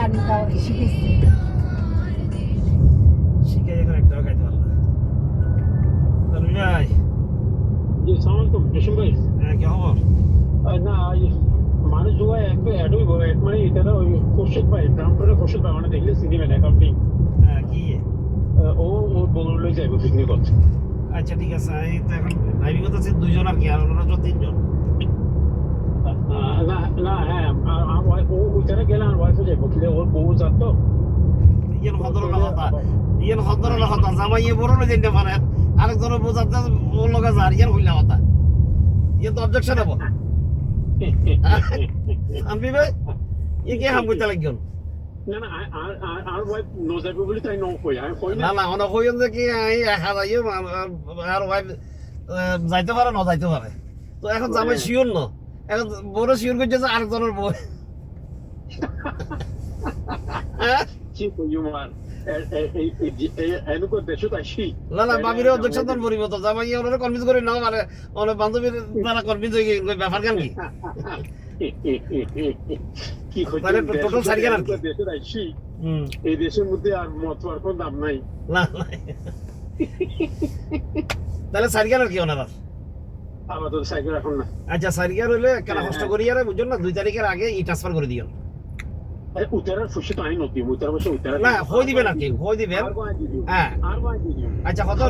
গানটা শিখেছি। শিখে এখন একটাও খাইতে পারলাম না। তাহলে ভাই জি সালাম আলাইকুম জসিম ভাই। কি খবর? না মানুষ জোগায় একটা অ্যাড হইব এক মানে এটা ওই খোরশেদ ভাই ট্রাম্পের খোরশেদ ভাই মানে দেখলে সিনেমেন অ্যাকাউন্টিং কি ও ও বগুড়ায় যাইব পিকনিক করতে। আচ্ছা ঠিক আছে, আমি তো এখন ড্রাইভিং করতেছি দুইজন আর কি, আর ওনারা তো তিনজন। না না হ্যাঁ ও ওইখানে গেলে আমার ওয়াইফও যাইব কিন্তু ওর বউ যাত তো ইয়েন হদরনা কথা, ইয়েন হদরনা কথা জামাইয়ে বড় না যেতে পারে আরেকজনের বোঝাতে ওর লগে যার ইয়েন হইলা কথা, ইয়ে তো অবজেকশন হবো আমি ভাই ই কে হাম কইতে লাগিও না না আর ওয়াইফ নো যাইব বলে তাই নো কই আমি কই না না ওনা কইন যে কি এই একা যাইও আর ওয়াইফ যাইতে পারে না যাইতে পারে, তো এখন জামাই শিওর না, এখন বড় শিওর করছে যে আরেকজনের বউ কি কই মার এনুকো দেশত আসি না না বাবিরে অবজেকশন তোর পরিব তো জামাই ওনারে কনভিন্স করে নাও, মানে ওনার বান্ধবীর দ্বারা কনভিন্স হয়ে গিয়ে ব্যাপার কেন কি কি তাহলে টোটাল সারি কেন কি দেশত আসি এই দেশের মধ্যে আর মত আর কোনো দাম নাই না তাহলে সারি কেন কি ওনার আমার তো সাইকেল এখন না। আচ্ছা সারি কেন হইলে কেন কষ্ট করি আর বুঝুন না 2 তারিখের আগে ই ট্রান্সফার করে দিও উত্তরার ফুসি তো আই নতি উত্তর বসে উত্তর না হই দিবেন আর কি হই দিবেন হ্যাঁ আর কয় দিও আচ্ছা কত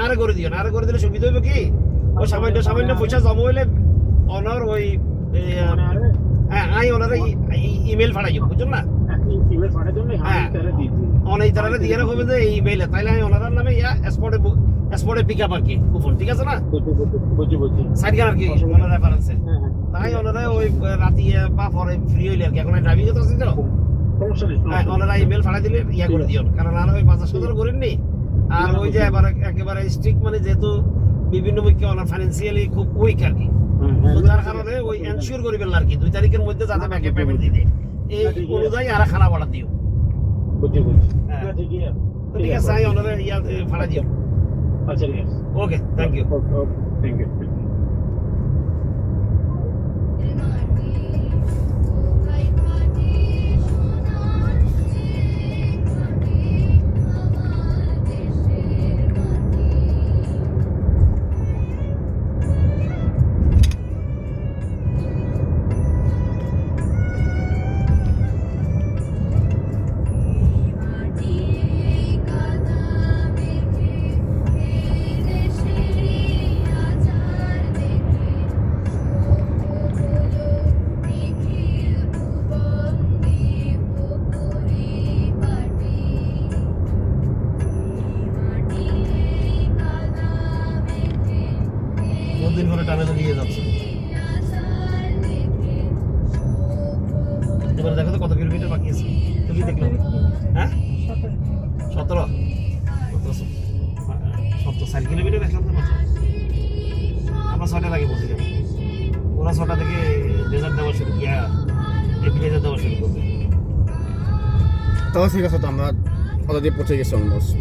আরে করে দিও আরে করে দিলে সুবিধা হইব কি ও সামান্য সামান্য পয়সা জমা হইলে অনার ওই হ্যাঁ আই ওনার ইমেল পাঠাই যাব বুঝুন না ইমেল পাঠাই জন্য হ্যাঁ তারা দিতে অনেক তারা দিয়ে রাখবে যে এই ইমেলে তাইলে আমি ওনার নামে ইয়া স্পটে পিকআপ আর কি কুপন ঠিক আছে না বুঝি সাইড গান আর কি ওনার রেফারেন্সে তাই ওনারা ওই রাতে বা পরে ফ্রি হইলে আর কি এখন ড্রাইভিং করতে আসছেন তো হ্যাঁ ওনারা ইমেল পাঠাই দিলে ইয়া করে দিও কারণ আর ওই 50,000 করেননি আর ওই যে এবার একেবারে স্ট্রিক্ট মানে যেহেতু বিভিন্ন মুখ্য ওনার ফাইন্যান্সিয়ালি খুব উইক আর কি তো যার কারণে ওই এনশিওর করিবেন আর কি 2 তারিখের মধ্যে যাতে ব্যাংকে পেমেন্ট দিতে এই অনুযায়ী আর খারাপ অর্ডার দিও বুঝি ঠিক আছে আই ওনারা ইয়া পাঠাই দিও আচ্ছা ঠিক আছে okay thank you thank you দিন ধরে টানে নিয়ে যাচ্ছে এবার দেখো তো কত কিলোমিটার বাকি আছে তুমি দেখলো হ্যাঁ 17 4 কিলোমিটার দেখলাম তো মাত্র আমরা 6টার আগে পৌঁছে যাবো ওরা 6টা থেকে ডেজার্ট দেওয়া শুরু ডেজার্ট দেওয়া শুরু করবে তাও ঠিক আছে তো আমরা অলরেডি পৌঁছে গেছি অলমোস্ট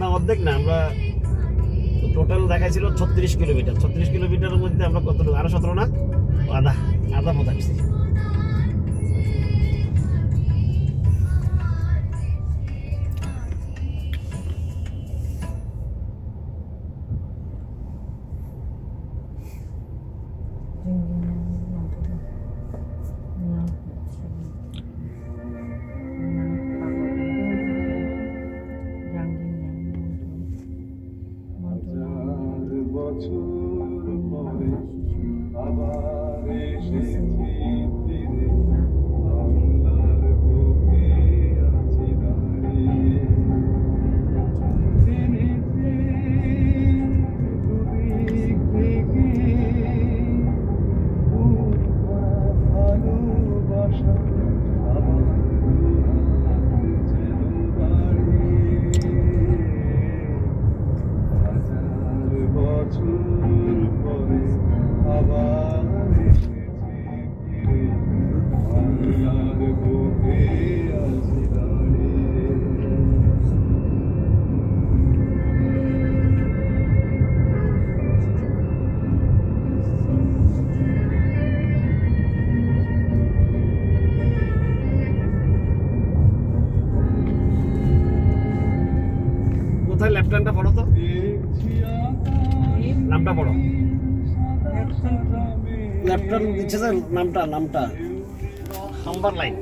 না অর্ধেক না আমরা টোটাল দেখাইছিল 36 কিলোমিটার 36 কিলোমিটারের মধ্যে আমরা কত আরো 17 না আধা পথ আসছি আবার এসেছি ফিরে বাংলার বুকে আছি দাঁড়িয়ে দুদিক থেকে বুক ভরা ভালোবাসা আবার যেন দাঁড়িয়ে হাজার বছর লাইনটা পড়ো তো, নামটা পড়ো। লেফট হ্যান্ড দিচ্ছে যে নামটা নাম্বার লাইন।